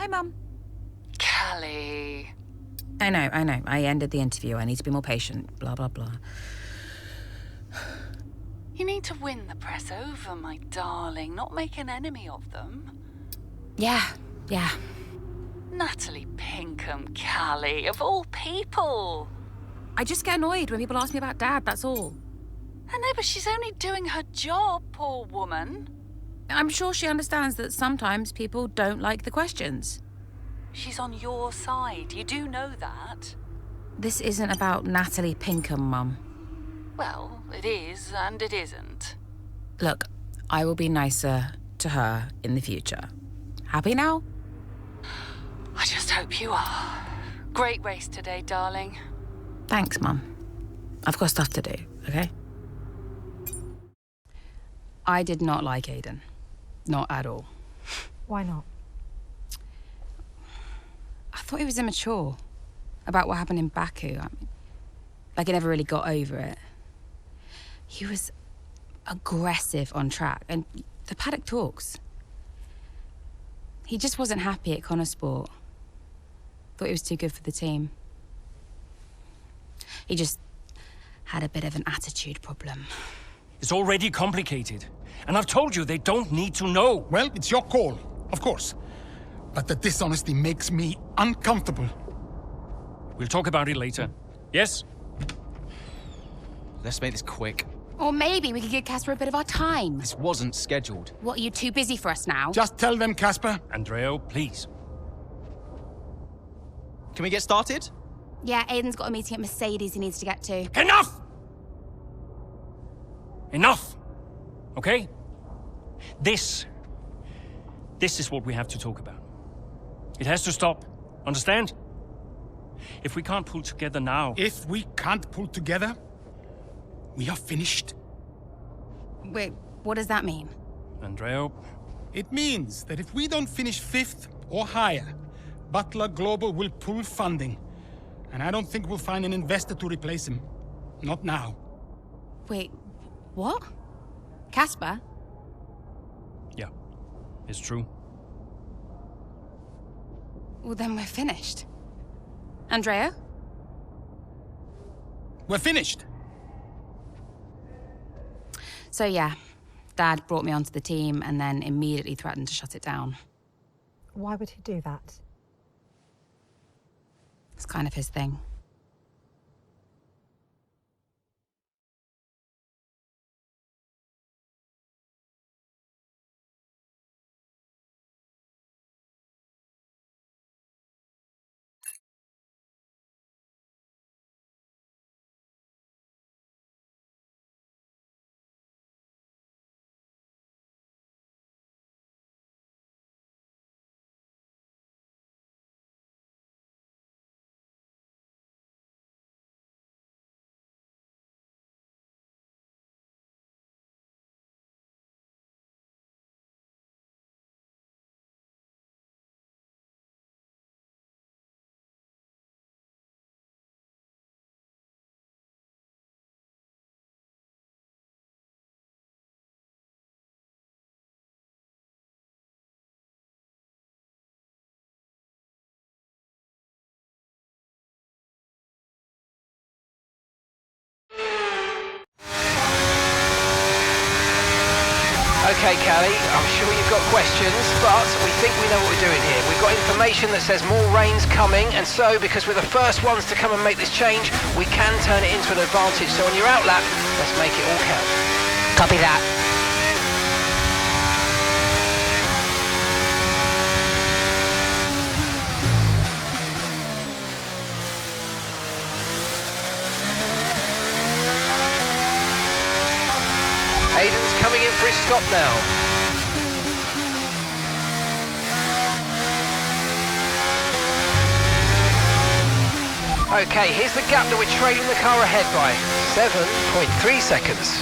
Bye, Mum. Callie. I know. I ended the interview. I need to be more patient. Blah, blah, blah. You need to win the press over, my darling, not make an enemy of them. Yeah. Natalie Pinkham, Callie, of all people. I just get annoyed when people ask me about Dad, that's all. I know, but she's only doing her job, poor woman. I'm sure she understands that sometimes people don't like the questions. She's on your side. You do know that. This isn't about Natalie Pinkham, Mum. Well, it is and it isn't. Look, I will be nicer to her in the future. Happy now? I just hope you are. Great race today, darling. Thanks, Mum. I've got stuff to do, okay? I did not like Aiden. Not at all. Why not? I thought he was immature about what happened in Baku. I mean, like, he never really got over it. He was aggressive on track, and the paddock talks. He just wasn't happy at Connorsport. Thought he was too good for the team. He just had a bit of an attitude problem. It's already complicated. And I've told you they don't need to know. Well, it's your call, of course. But the dishonesty makes me uncomfortable. We'll talk about it later. Yes? Let's make this quick. Or maybe we could give Casper a bit of our time. This wasn't scheduled. What, are you too busy for us now? Just tell them, Casper. Andreo, please. Can we get started? Yeah, Aiden's got a meeting at Mercedes he needs to get to. Enough! Enough! Okay? This is what we have to talk about. It has to stop. Understand? If we can't pull together now... If we can't pull together, we are finished. Wait, what does that mean? Andreo... It means that if we don't finish 5th or higher, Butler Global will pull funding. And I don't think we'll find an investor to replace him. Not now. Wait, what? Casper? Yeah, it's true. Well, then we're finished. Andrea? We're finished. So yeah, Dad brought me onto the team and then immediately threatened to shut it down. Why would he do that? It's kind of his thing. Okay, Callie, I'm sure you've got questions, but we think we know what we're doing here. We've got information that says more rain's coming, and so, because we're the first ones to come and make this change, we can turn it into an advantage. So on your outlap, let's make it all count. Copy that. Aiden's coming in for his stop now. Okay, here's the gap that we're trailing the car ahead by. 7.3 seconds.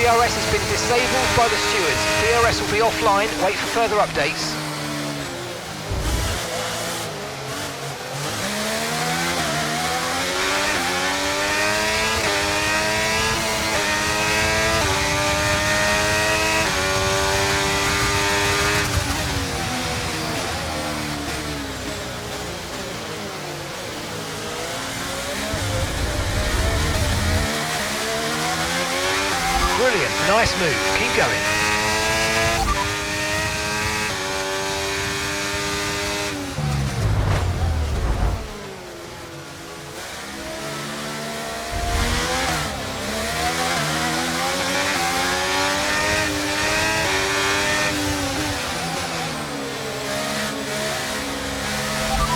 DRS has been disabled by the stewards. DRS will be offline. Wait for further updates. Brilliant, nice move, keep going.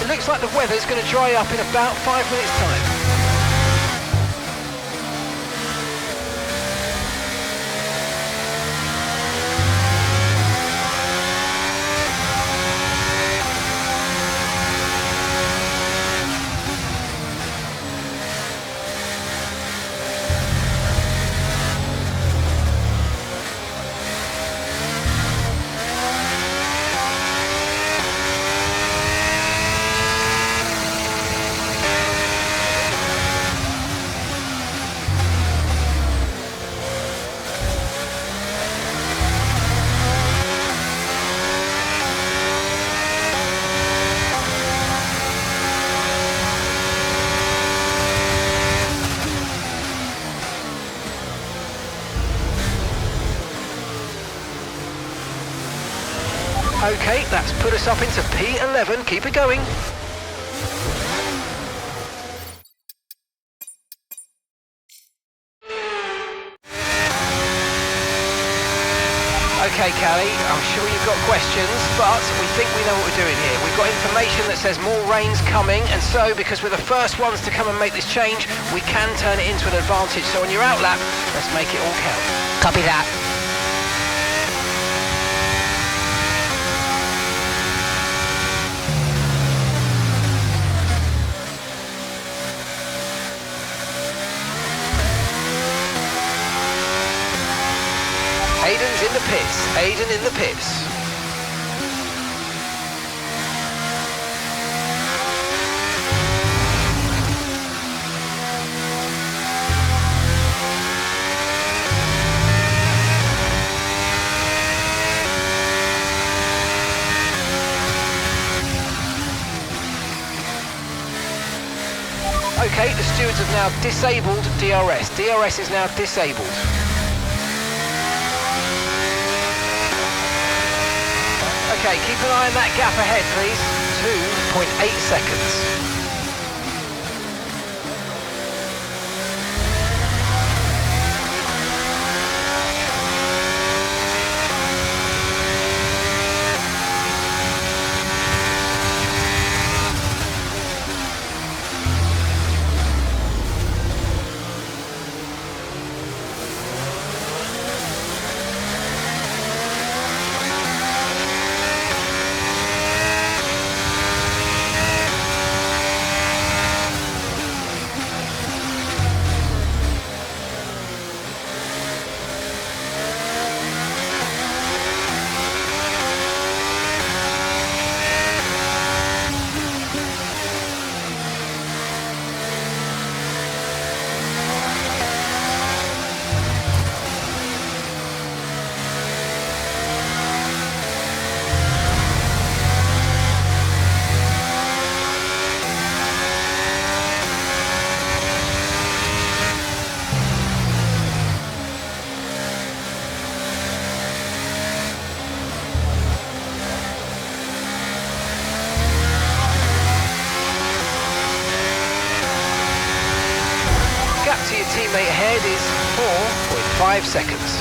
It looks like the weather's going to dry up in about 5 minutes' time. Okay, that's put us up into P11. Keep it going. Okay, Callie, I'm sure you've got questions, but we think we know what we're doing here. We've got information that says more rain's coming, and so, because we're the first ones to come and make this change, we can turn it into an advantage. So on your outlap, let's make it all count. Copy that. Aiden's in the pits. Aiden in the pits. Okay, the stewards have now disabled DRS. DRS is now disabled. Okay, keep an eye on that gap ahead, please. 2.8 seconds. To your teammate ahead is 4.5 seconds.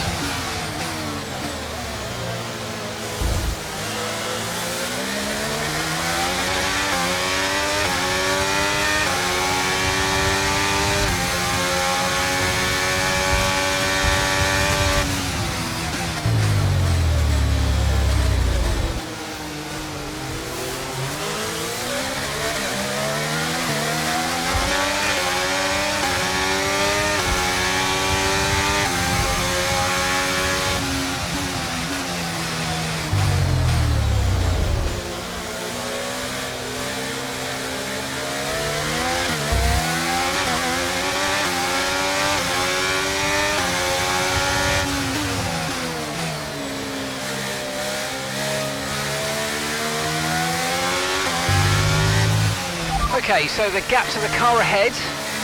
Okay, so the gap to the car ahead,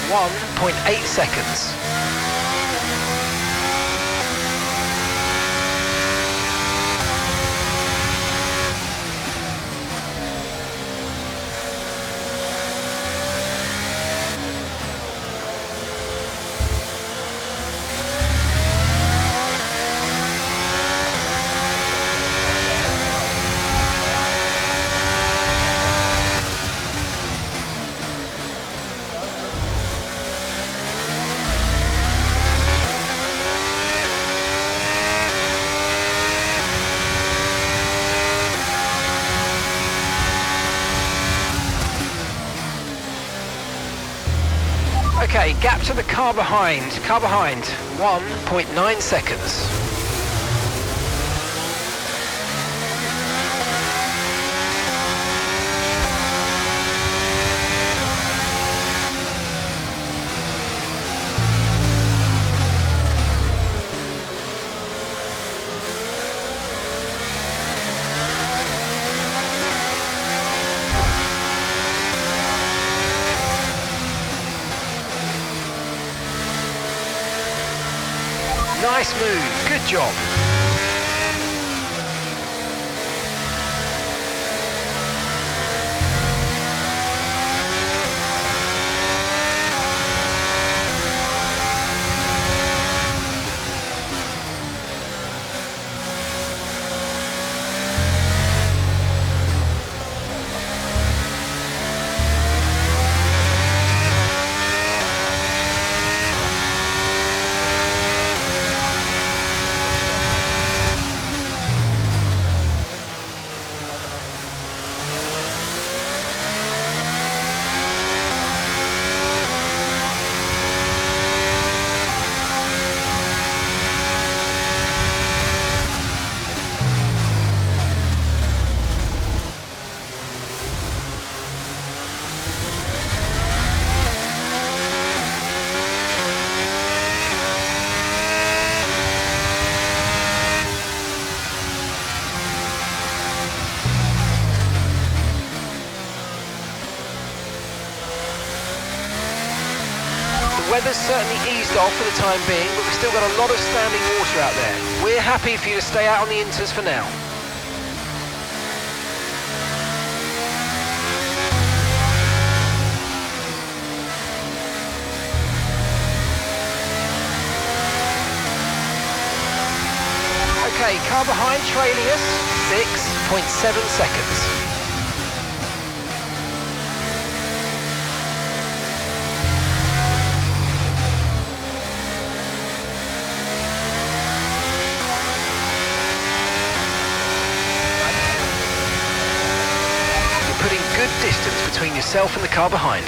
1.8 seconds. Okay, gap to the car behind, 1.9 seconds. Nice move, good job. The weather's certainly eased off for the time being, but we've still got a lot of standing water out there. We're happy for you to stay out on the inters for now. Okay, car behind trailing us, 6.7 seconds. Putting good distance between yourself and the car behind.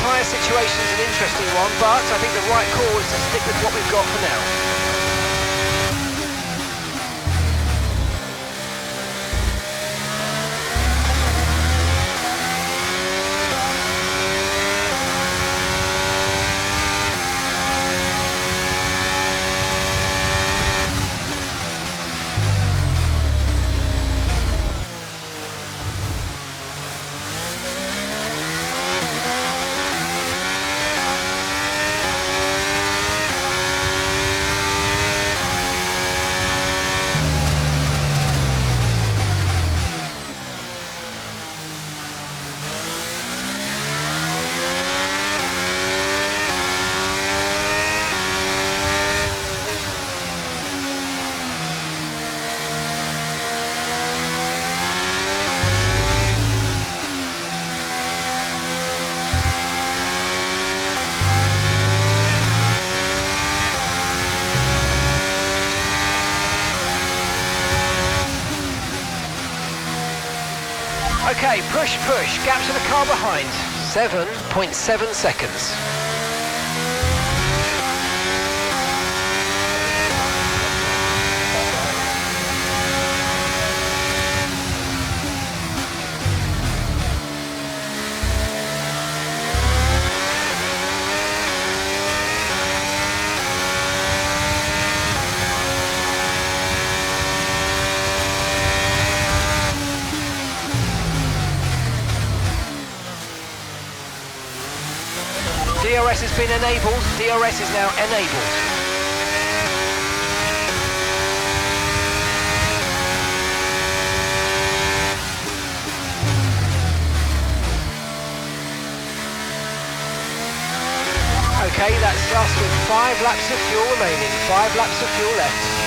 Tyre situation's an interesting one, but I think the right call is to stick with what we've got for now. Okay, push, push. Gap to the car behind. 7.7 seconds. DRS has been enabled. DRS is now enabled. Okay, that's us with 5 laps of fuel remaining. 5 laps of fuel left.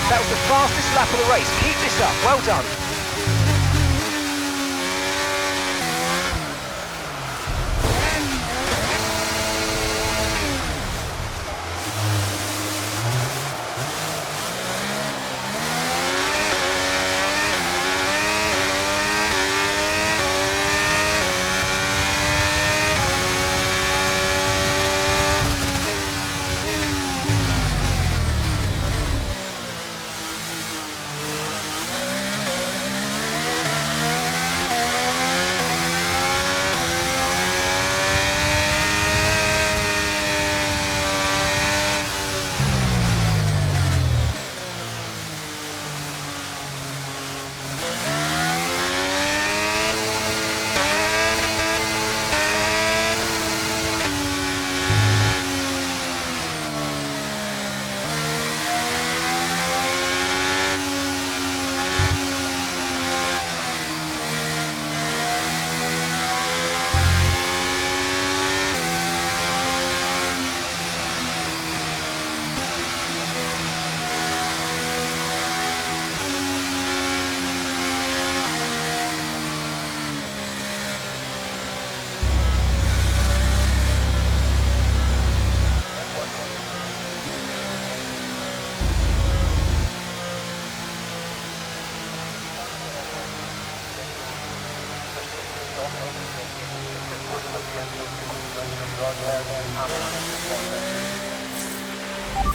That was the fastest lap of the race. Keep this up. Well done.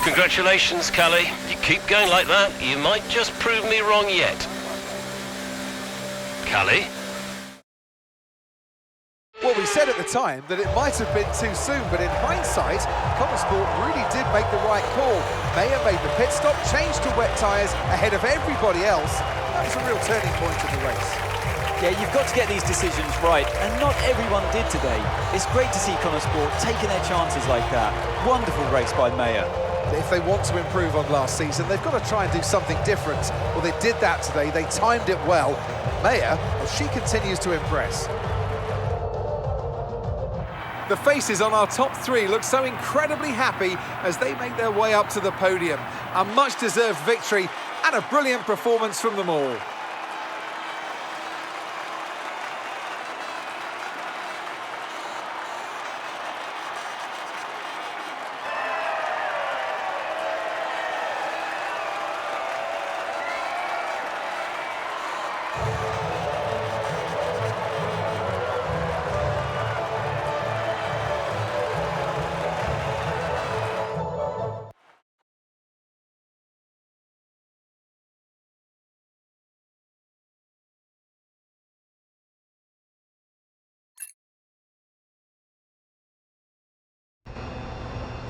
Congratulations, Callie. You keep going like that, you might just prove me wrong yet. Callie? Well, we said at the time that it might have been too soon, but in hindsight, Motherboard really did make the right call. Mayer made the pit stop, changed to wet tyres ahead of everybody else. That was a real turning point of the race. Yeah, you've got to get these decisions right, and not everyone did today. It's great to see Sport taking their chances like that. Wonderful race by Mayer. if they want to improve on last season, they've got to try and do something different. Well, they did that today. They timed it well. Maya, well, she continues to impress. The faces on our top three look so incredibly happy as they make their way up to the podium. A much-deserved victory and a brilliant performance from them all.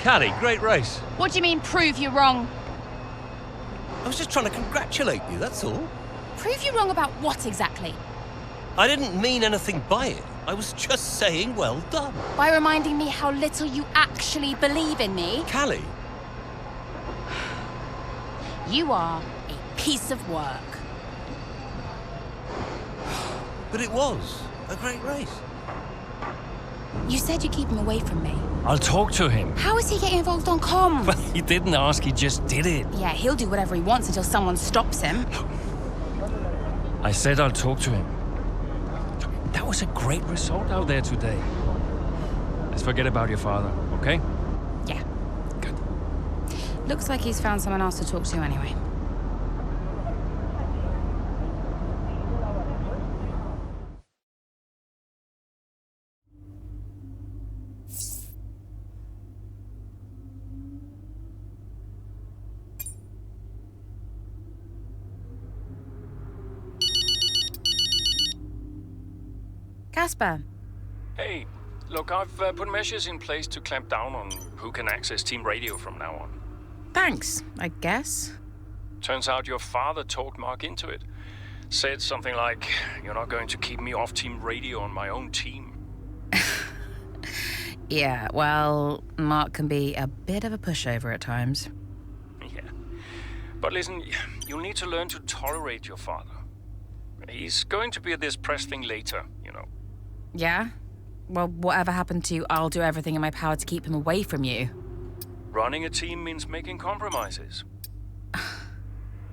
Callie, great race. What do you mean, prove you wrong? I was just trying to congratulate you, that's all. Prove you wrong about what exactly? I didn't mean anything by it. I was just saying well done. By reminding me how little you actually believe in me? Callie. You are a piece of work. But it was a great race. You said you'd keep him away from me. I'll talk to him. How is he getting involved on comms? Well, he didn't ask, he just did it. Yeah, he'll do whatever he wants until someone stops him. I said I'll talk to him. That was a great result out there today. Let's forget about your father, okay? Yeah. Good. Looks like he's found someone else to talk to anyway. Casper. Hey, look, I've put measures in place to clamp down on who can access team radio from now on. Thanks, I guess. Turns out your father talked Mark into it. Said something like, you're not going to keep me off team radio on my own team. Yeah, well, Mark can be a bit of a pushover at times. Yeah. But listen, you'll need to learn to tolerate your father. He's going to be at this press thing later, you know. Yeah? Well, whatever happened to you, I'll do everything in my power to keep him away from you. Running a team means making compromises.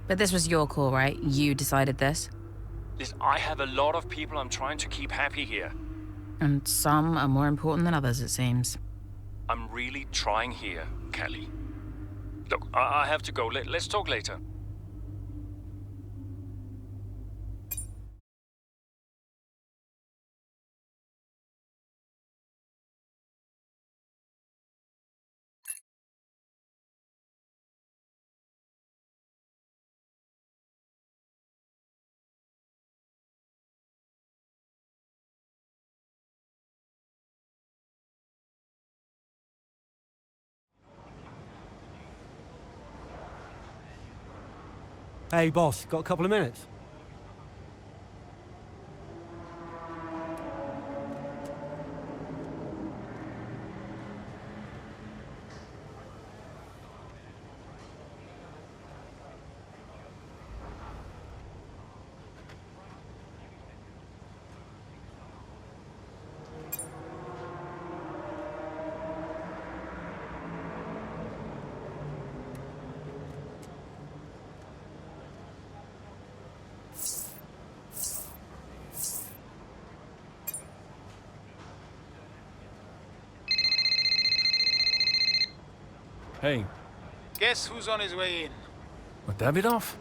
But this was your call, right? You decided this? Listen, I have a lot of people I'm trying to keep happy here. And some are more important than others, it seems. I'm really trying here, Callie. Look, I have to go. Let's talk later. Hey, boss, got a couple of minutes? Hey. Guess who's on his way in? What, Davidoff?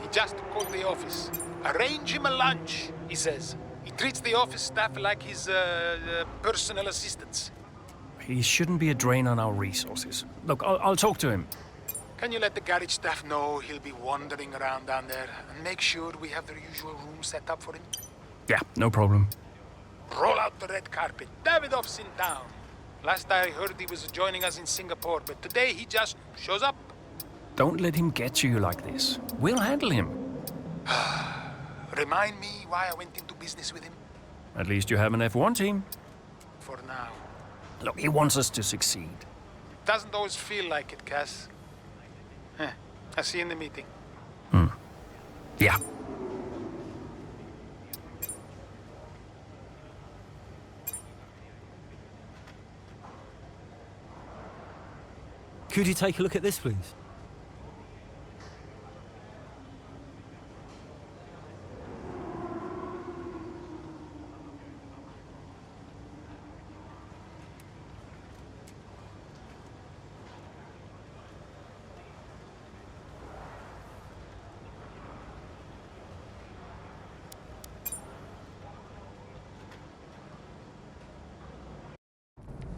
He just called the office. Arrange him a lunch, he says. He treats the office staff like his personal assistants. He shouldn't be a drain on our resources. Look, I'll talk to him. Can you let the garage staff know he'll be wandering around down there and make sure we have the usual room set up for him? Yeah, no problem. Roll out the red carpet. Davidoff's in town. Last I heard he was joining us in Singapore, but today he just shows up. Don't let him get to you like this. We'll handle him. Remind me why I went into business with him? At least you have an F1 team. For now. Look, he wants us to succeed. Doesn't always feel like it, Cass. I'll see you in the meeting. Yeah. Could you take a look at this, please?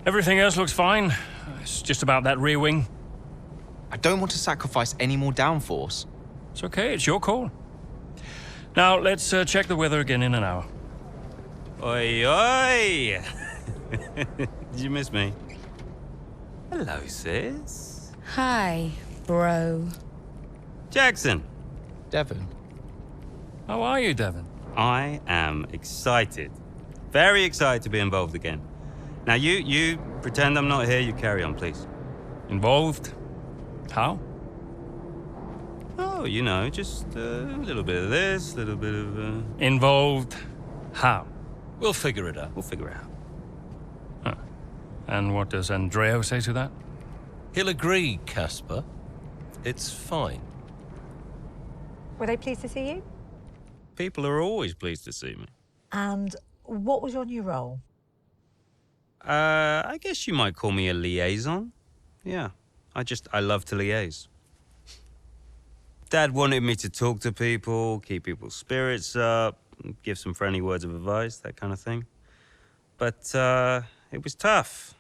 Everything else looks fine. It's just about that rear wing. I don't want to sacrifice any more downforce. It's okay, it's your call. Now, let's check the weather again in an hour. Oi, oi! Did you miss me? Hello, sis. Hi, bro. Jackson. Devon. How are you, Devon? I am excited. Very excited to be involved again. Now, you pretend I'm not here. You carry on, please. Involved? How? Oh, you know, just a little bit of this, a little bit of... Involved? How? We'll figure it out. We'll figure it out. Huh. And what does Andreo say to that? He'll agree, Casper. It's fine. Were they pleased to see you? People are always pleased to see me. And what was your new role? I guess you might call me a liaison. Yeah, I love to liaise. Dad wanted me to talk to people, keep people's spirits up, give some friendly words of advice, that kind of thing. But it was tough.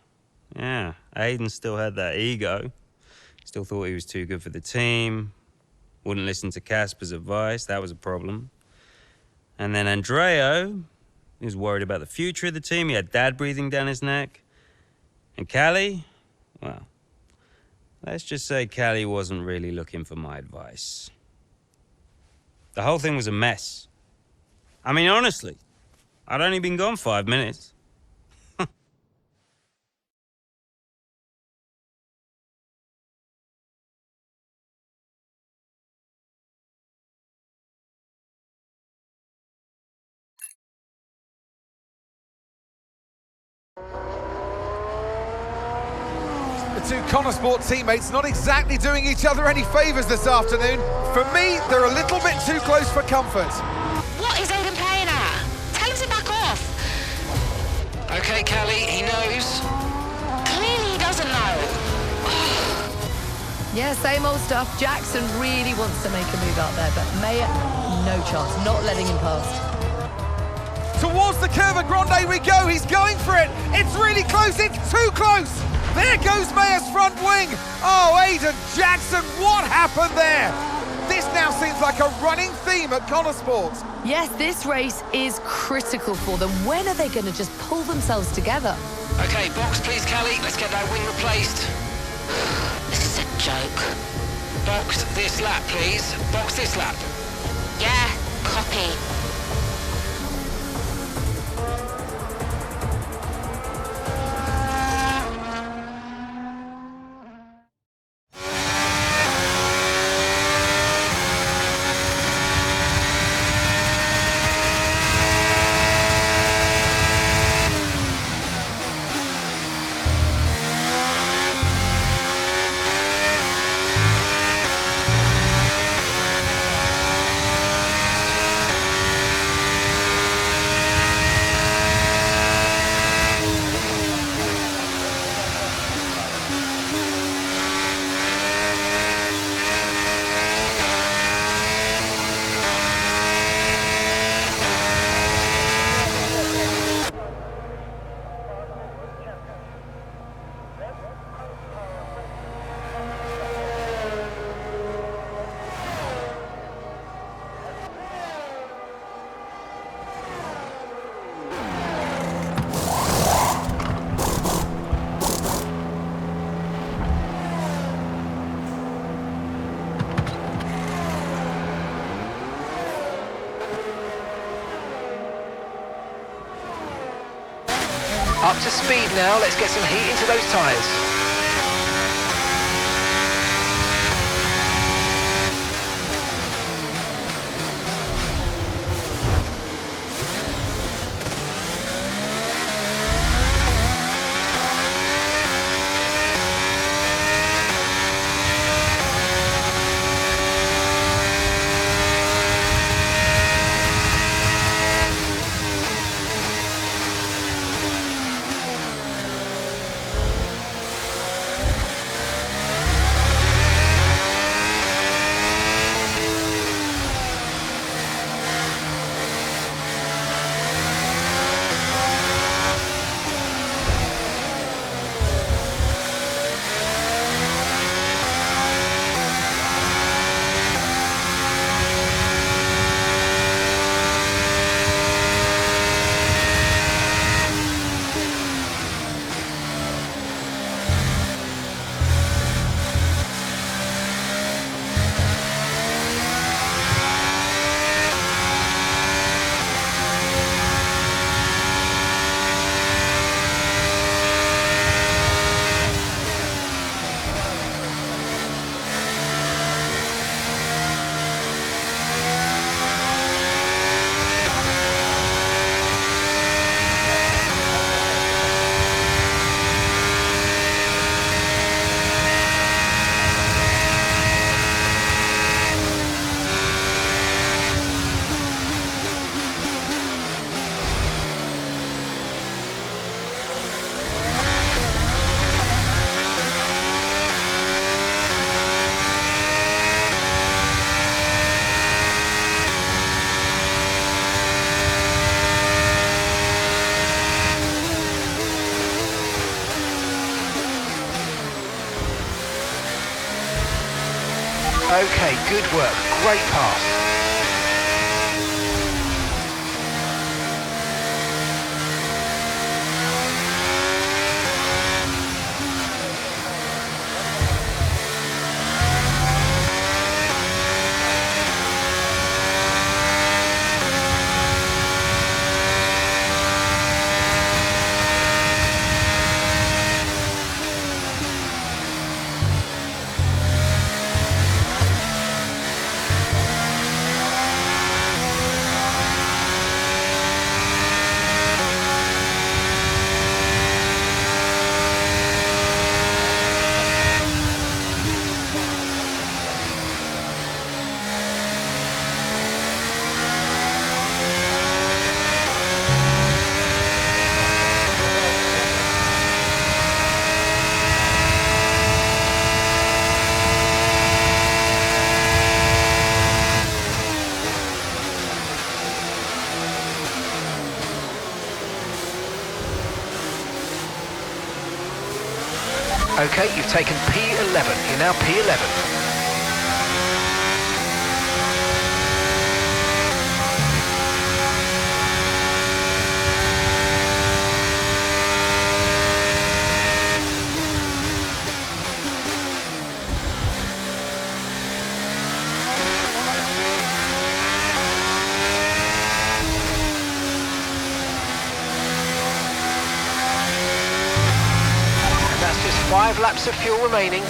Yeah, Aiden still had that ego. Still thought he was too good for the team. Wouldn't listen to Casper's advice, that was a problem. And then Andreo, he was worried about the future of the team. He had Dad breathing down his neck. And Callie, well, let's just say Callie wasn't really looking for my advice. The whole thing was a mess. I mean, honestly, I'd only been gone 5 minutes. The two Connorsport teammates not exactly doing each other any favours this afternoon. For me, they're a little bit too close for comfort. What is Aiden playing at? Tell him to back off. Okay, Callie, he knows. Clearly he doesn't know. Yeah, same old stuff. Jackson really wants to make a move out there, but Maya, no chance, not letting him past. Towards the Curva Grande we go, he's going for it. It's really close, it's too close. There goes Maya's front wing. Oh, Aiden Jackson, what happened there? This now seems like a running theme at Connorsport. Yes, this race is critical for them. When are they going to just pull themselves together? Okay, box please, Callie. Let's get that wing replaced. This is a joke. Box this lap, please. Box this lap. Yeah, copy. Up to speed now. Let's get some heat into those tyres. Okay, good work. Great pass. Okay, you've taken P11. You're now P11. And that's just 5 laps of fuel remaining.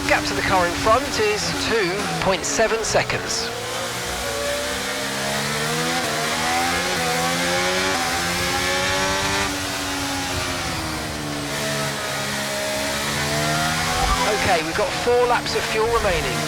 Gap to the car in front is 2.7 seconds. Okay, we've got 4 laps of fuel remaining.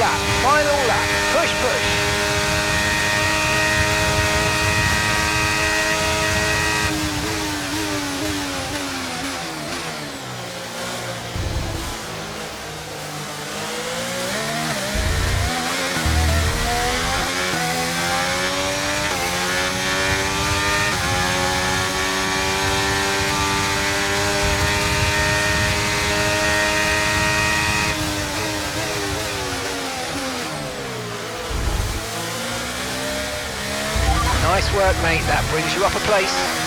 lap, final lap. Push, push. Nice work, mate. That brings you up a place.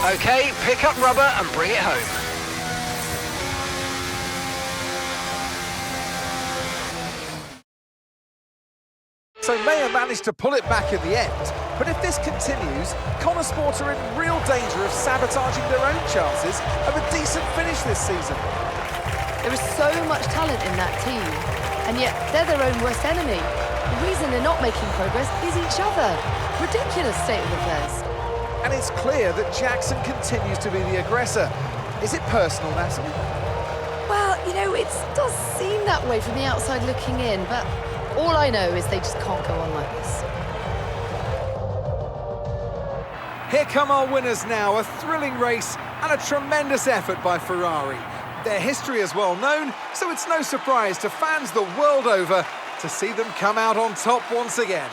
Okay, pick up rubber and bring it home. So Mayer managed to pull it back in the end, but if this continues, Connorsport are in real danger of sabotaging their own chances of a decent finish this season. There is so much talent in that team, and yet they're their own worst enemy. The reason they're not making progress is each other. Ridiculous state of affairs. And it's clear that Jackson continues to be the aggressor. Is it personal, Natalie? Well, you know, it does seem that way from the outside looking in, but all I know is they just can't go on like this. Here come our winners now, a thrilling race and a tremendous effort by Ferrari. Their history is well known, so it's no surprise to fans the world over to see them come out on top once again.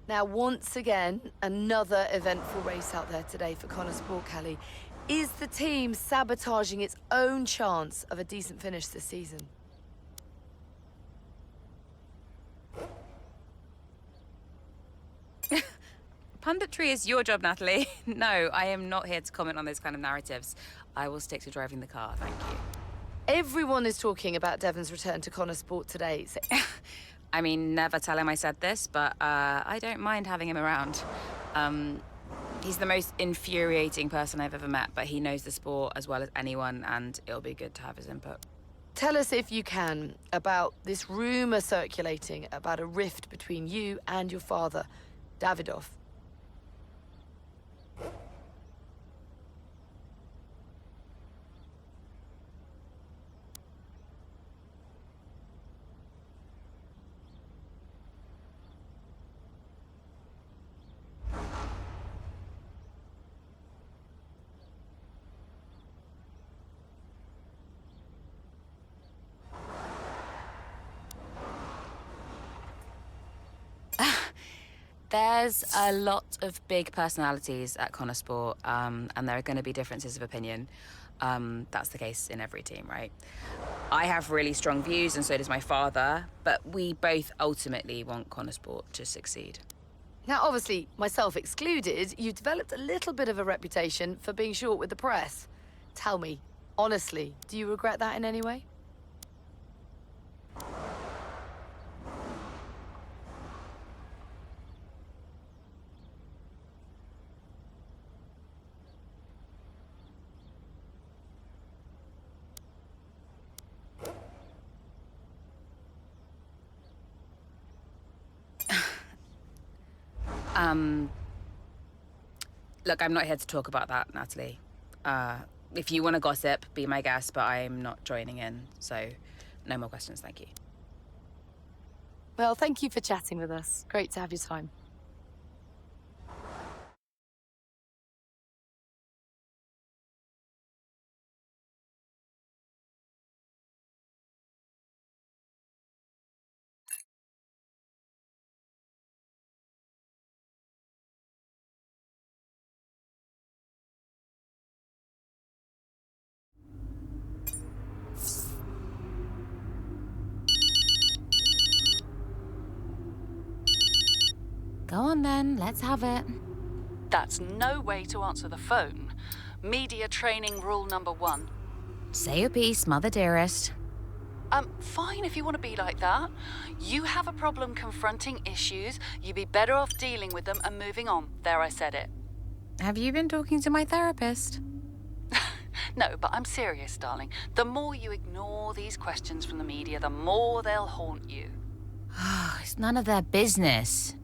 Now, once again, another eventful race out there today for Connorsport, Kelly. Is the team sabotaging its own chance of a decent finish this season? Punditry is your job, Natalie. No, I am not here to comment on those kind of narratives. I will stick to driving the car, thank you. Everyone is talking about Devon's return to Connorsport today. So I mean, never tell him I said this, but I don't mind having him around. He's the most infuriating person I've ever met, but he knows the sport as well as anyone, and it'll be good to have his input. tell us, if you can, about this rumour circulating about a rift between you and your father, Davidoff. There's a lot of big personalities at Connorsport, and there are going to be differences of opinion. That's the case in every team, right? I have really strong views, and so does my father, but we both ultimately want Connorsport to succeed. Now, obviously, myself excluded, you've developed a little bit of a reputation for being short with the press. Tell me, honestly, do you regret that in any way? Look, I'm not here to talk about that, Natalie. If you want to gossip, be my guest, but I'm not joining in, so no more questions, thank you. Well, thank you for chatting with us. Great to have your time. Go on then, let's have it. That's no way to answer the phone. Media training rule number 1. Say your piece, mother dearest. Fine if you want to be like that. You have a problem confronting issues, you'd be better off dealing with them and moving on. There, I said it. Have you been talking to my therapist? No, but I'm serious, darling. The more you ignore these questions from the media, the more they'll haunt you. It's none of their business.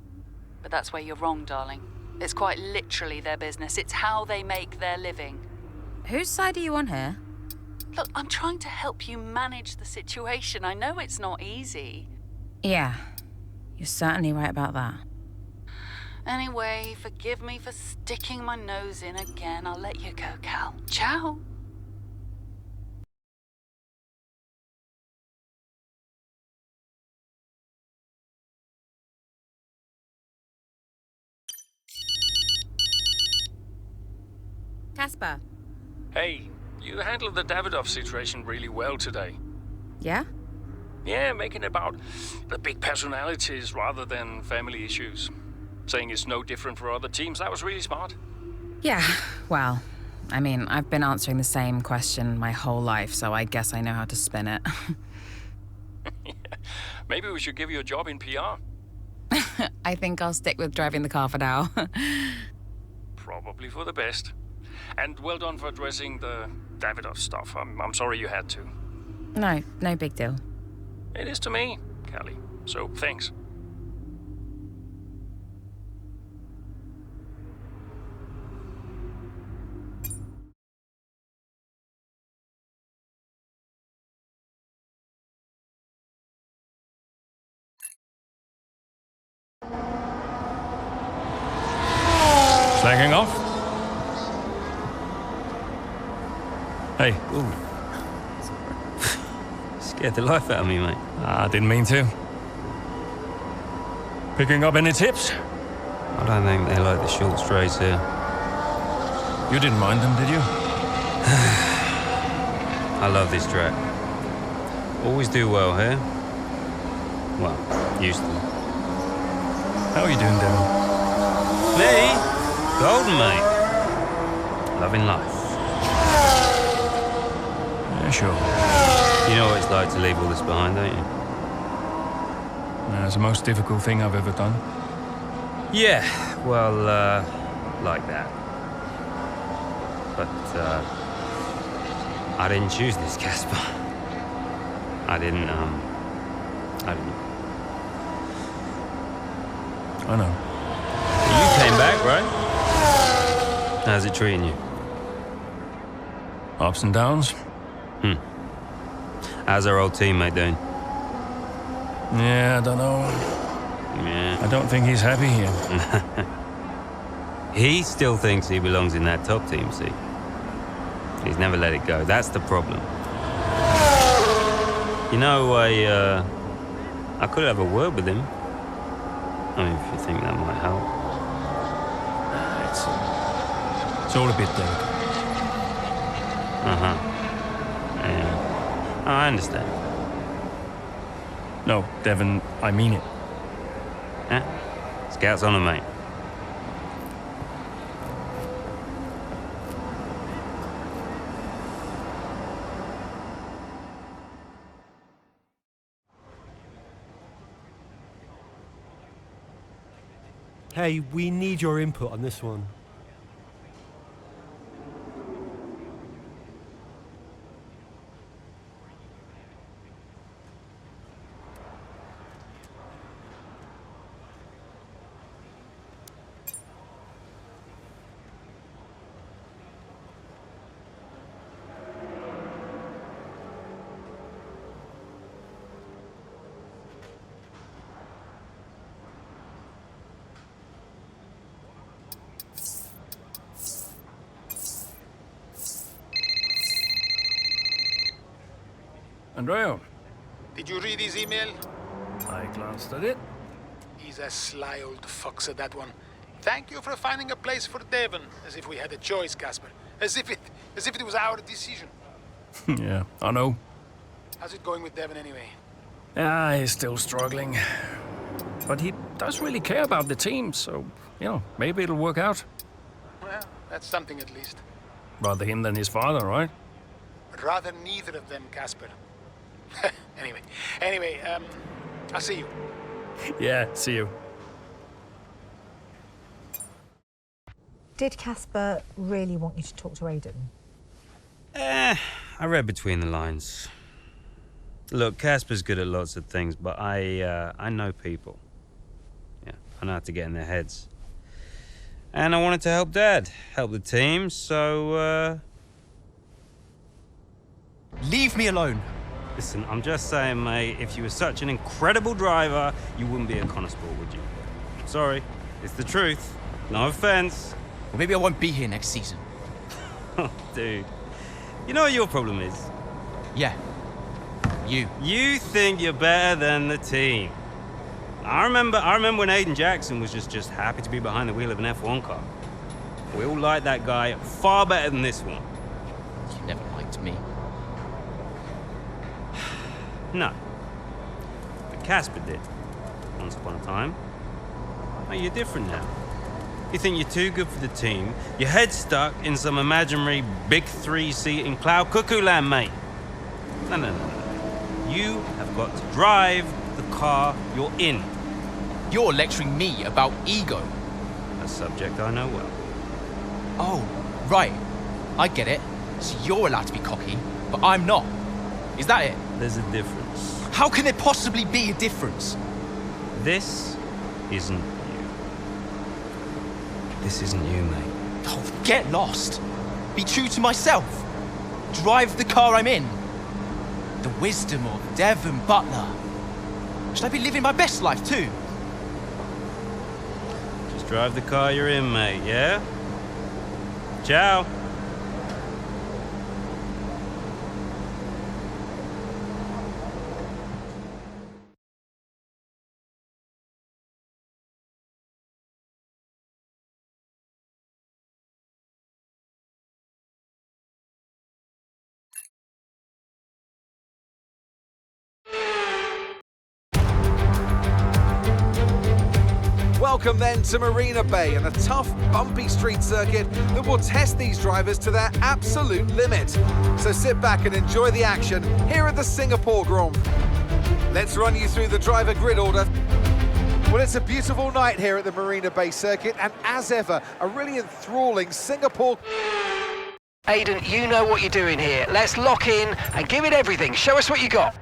But that's where you're wrong, darling. It's quite literally their business. It's how they make their living. Whose side are you on here? Look, I'm trying to help you manage the situation. I know it's not easy. Yeah, you're certainly right about that. Anyway, forgive me for sticking my nose in again. I'll let you go, Cal. Ciao. Casper. Hey, you handled the Davidoff situation really well today. Yeah? Yeah, making it about the big personalities rather than family issues. Saying it's no different for other teams, that was really smart. Yeah, well, I mean, I've been answering the same question my whole life, so I guess I know how to spin it. Yeah. Maybe we should give you a job in PR. I think I'll stick with driving the car for now. Probably for the best. And well done for addressing the Davidoff stuff. I'm sorry you had to. No big deal. It is to me, Callie. So thanks. Slacking off? Hey. Ooh. Scared the life out of me, mate. I didn't mean to. Picking up any tips? I don't think they like the short straights here. You didn't mind them, did you? I love this track. Always do well here. Well, used to. How are you doing, Devin? Me? Golden, mate. Loving life. Yeah, sure. You know what it's like to leave all this behind, don't you? It's the most difficult thing I've ever done. Yeah, well, like that. But, I didn't choose this, Casper. I didn't. I know. You came back, right? How's it treating you? Ups and downs. How's our old teammate doing? Yeah, I don't know. Yeah. I don't think he's happy here. He still thinks he belongs in that top team, see? He's never let it go. That's the problem. You know, I could have a word with him. I mean, if you think that might help. It's all a bit delicate. Yeah. Oh, I understand. No, Devin, I mean it. Yeah? Scouts on 'em, mate. Hey, we need your input on this one. Andrea, Did you read his email? I glanced at it. He's a sly old fox, that one. Thank you for finding a place for Devon, as if we had a choice, Casper. As if it was our decision. Yeah, I know. How's it going with Devon anyway? Ah, he's still struggling. But he does really care about the team, so, maybe it'll work out. Well, that's something at least. Rather him than his father, right? Rather neither of them, Casper. Anyway, I'll see you. Yeah, see you. Did Casper really want you to talk to Aiden? I read between the lines. Look, Casper's good at lots of things, but I know people. Yeah, I know how to get in their heads. And I wanted to help Dad, help the team, so, Leave me alone. Listen, I'm just saying, mate, if you were such an incredible driver, you wouldn't be a Connosport, would you? Sorry, it's the truth. No offense. Or maybe I won't be here next season. Oh, dude. You know what your problem is? Yeah. You. You think you're better than the team. I remember when Aiden Jackson was just happy to be behind the wheel of an F1 car. We all liked that guy far better than this one. You never liked me. No. But Casper did. Once upon a time. Oh, you're different now. You think you're too good for the team. Your head's stuck in some imaginary big 3-seat in cloud cuckoo land, mate. No. You have got to drive the car you're in. You're lecturing me about ego. A subject I know well. Oh, right. I get it. So you're allowed to be cocky, but I'm not. Is that it? There's a difference. How can there possibly be a difference? This isn't you. This isn't you, mate. Oh, get lost. Be true to myself. Drive the car I'm in. The wisdom of Devon Butler. Should I be living my best life too? Just drive the car you're in, mate, yeah? Ciao. Welcome then to Marina Bay and a tough, bumpy street circuit that will test these drivers to their absolute limit. So sit back and enjoy the action here at the Singapore Grand Prix. Let's run you through the driver grid order. Well, it's a beautiful night here at the Marina Bay circuit, and as ever, a really enthralling Singapore... Aiden, you know what you're doing here. Let's lock in and give it everything. Show us what you got.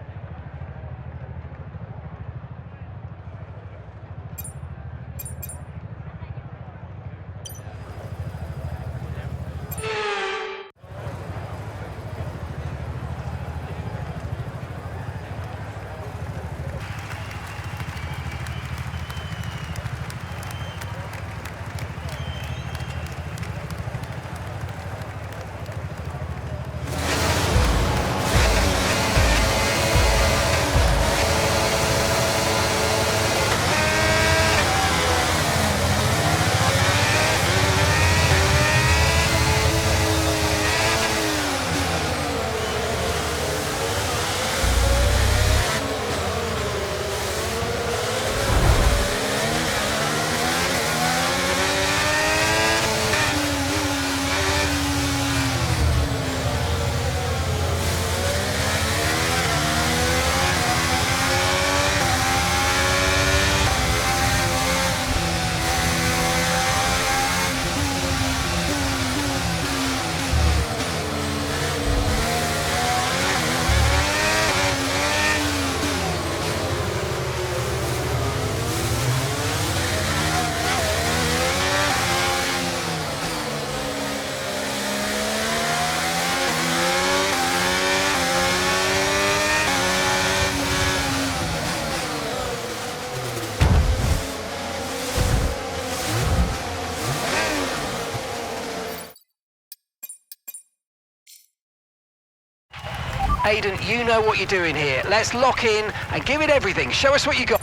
Aiden, you know what you're doing here. Let's lock in and give it everything. Show us what you got.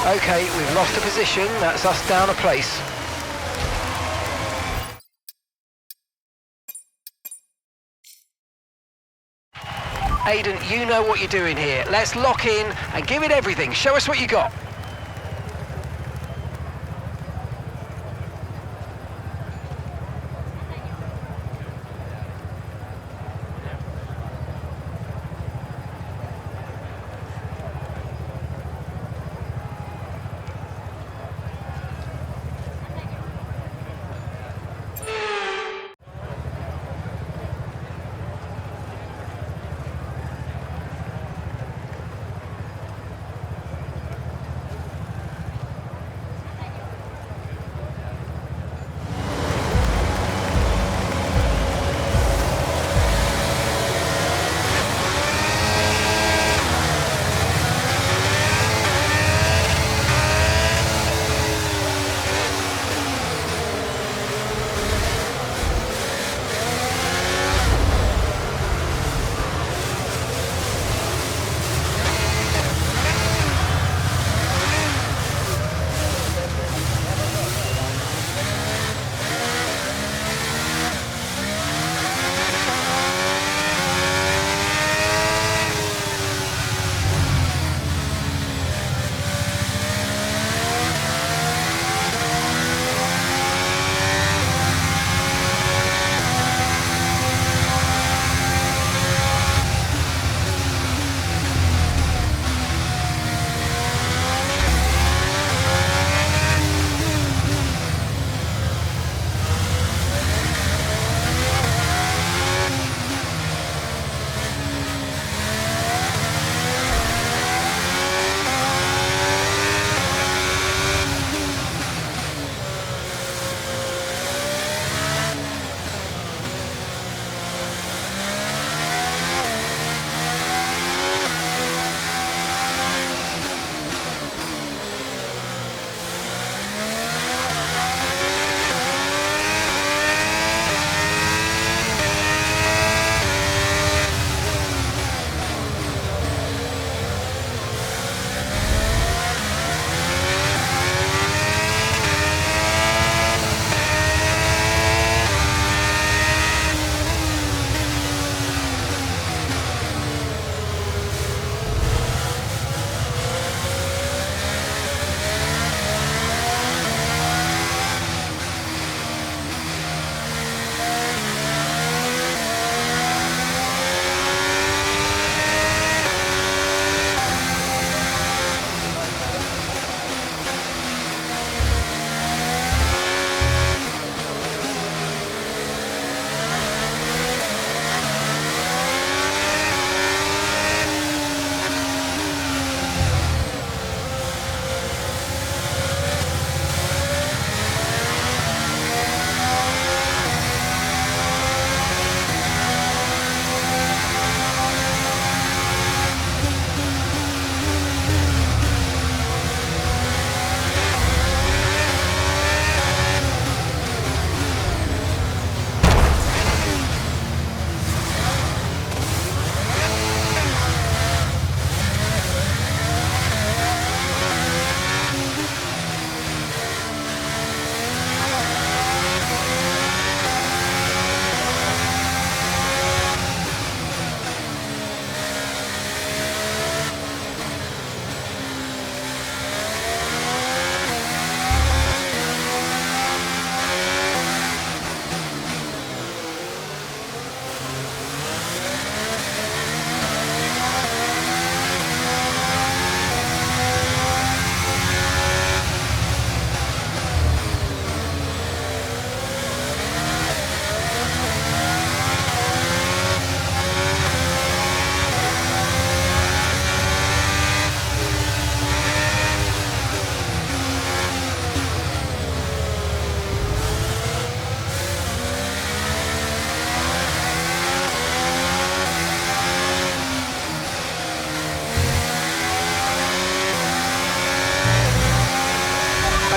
Okay, we've lost a position. That's us down a place. Aiden, you know what you're doing here. Let's lock in and give it everything. Show us what you got.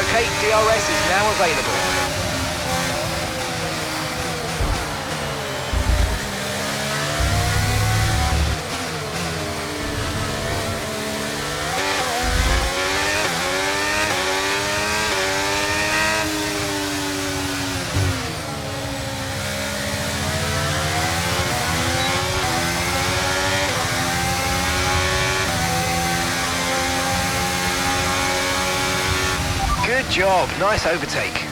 Okay, DRS is now available. Good job, nice overtake.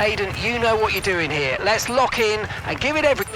Aiden, you know what you're doing here. Let's lock in and give it everything.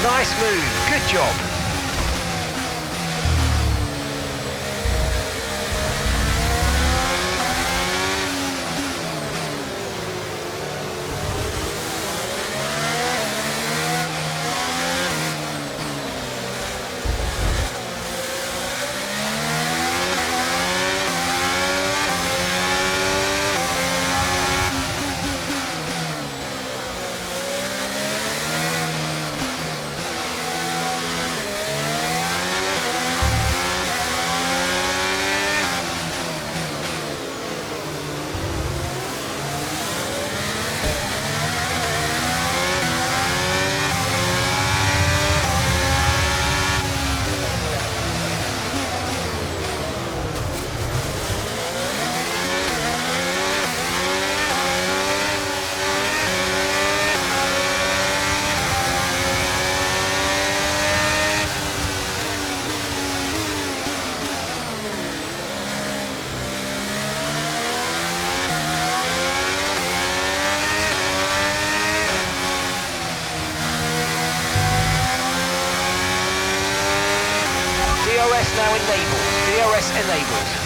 Nice move. Good job. DRS now enabled. DRS enabled.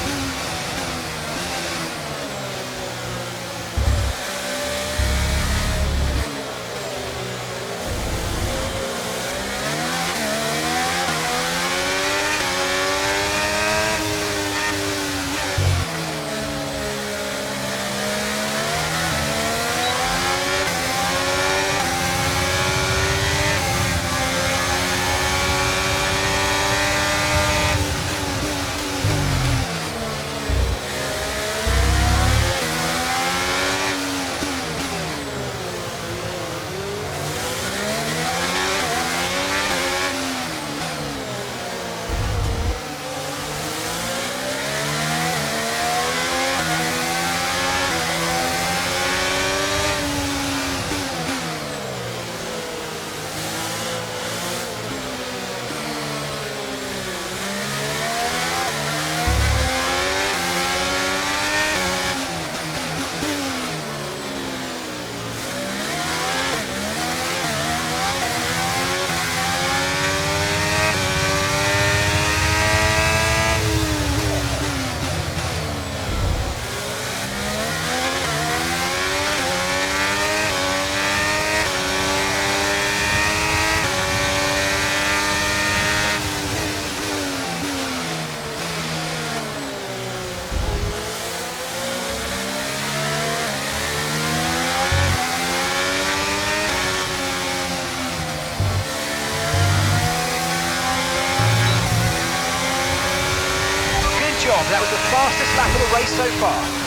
That was the fastest lap of the race so far.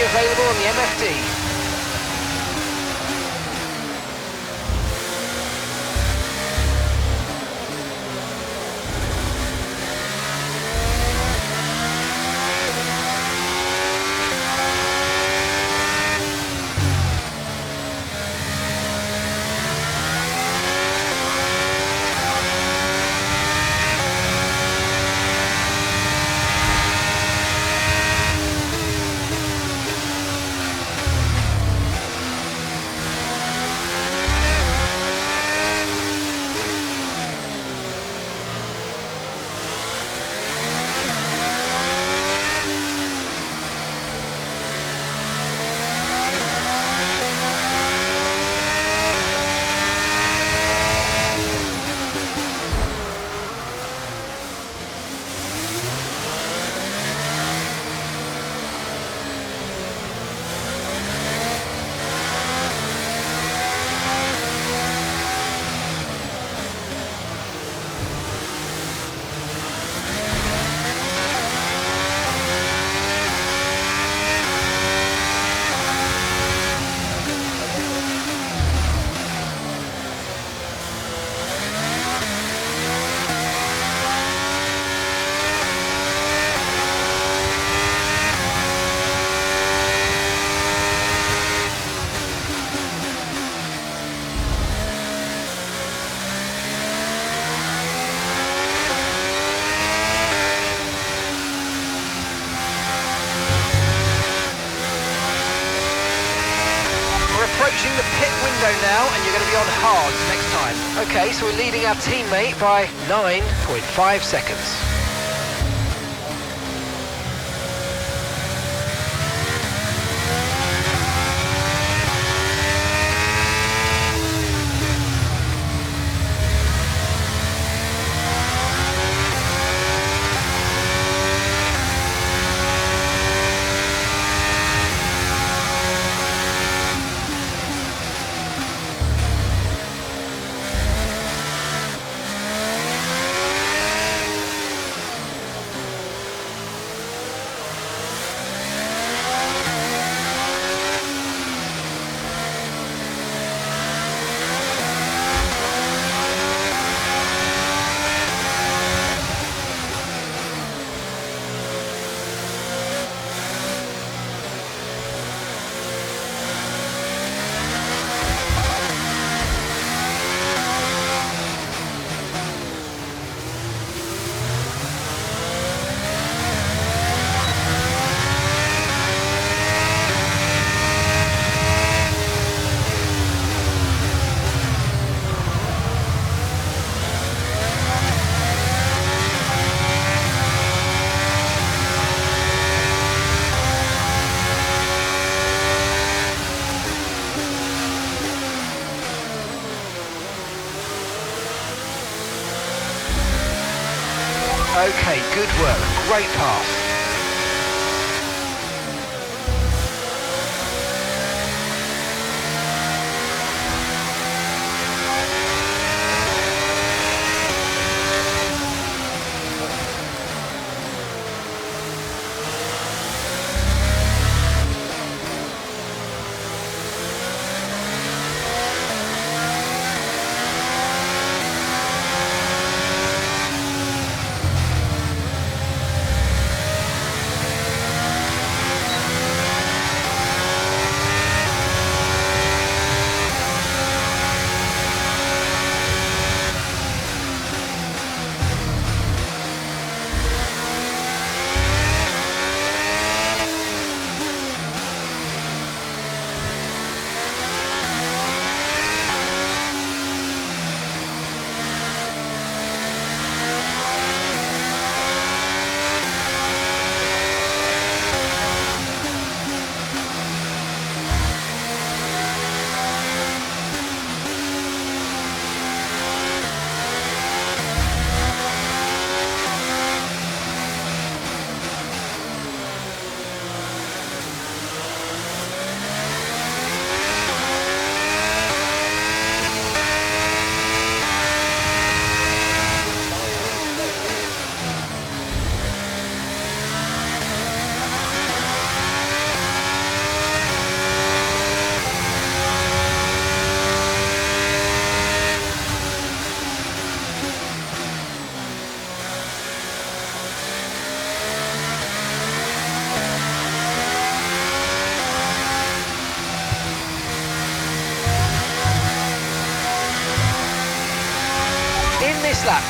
Available on the MFD. you're going to be on hards next time. Okay, so we're leading our teammate by 9.5 seconds. Okay, good work. Great pass.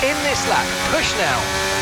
In this lap, push now.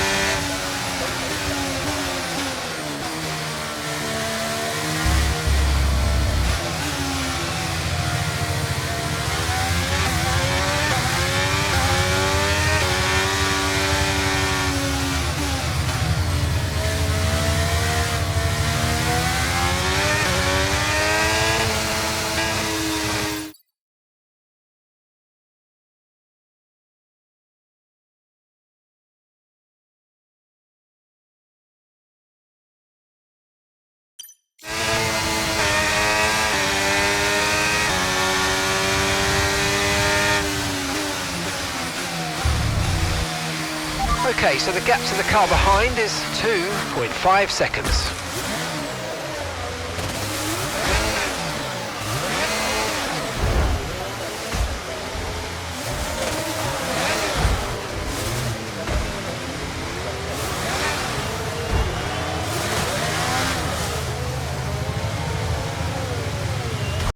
Okay, so the gap to the car behind is 2.5 seconds.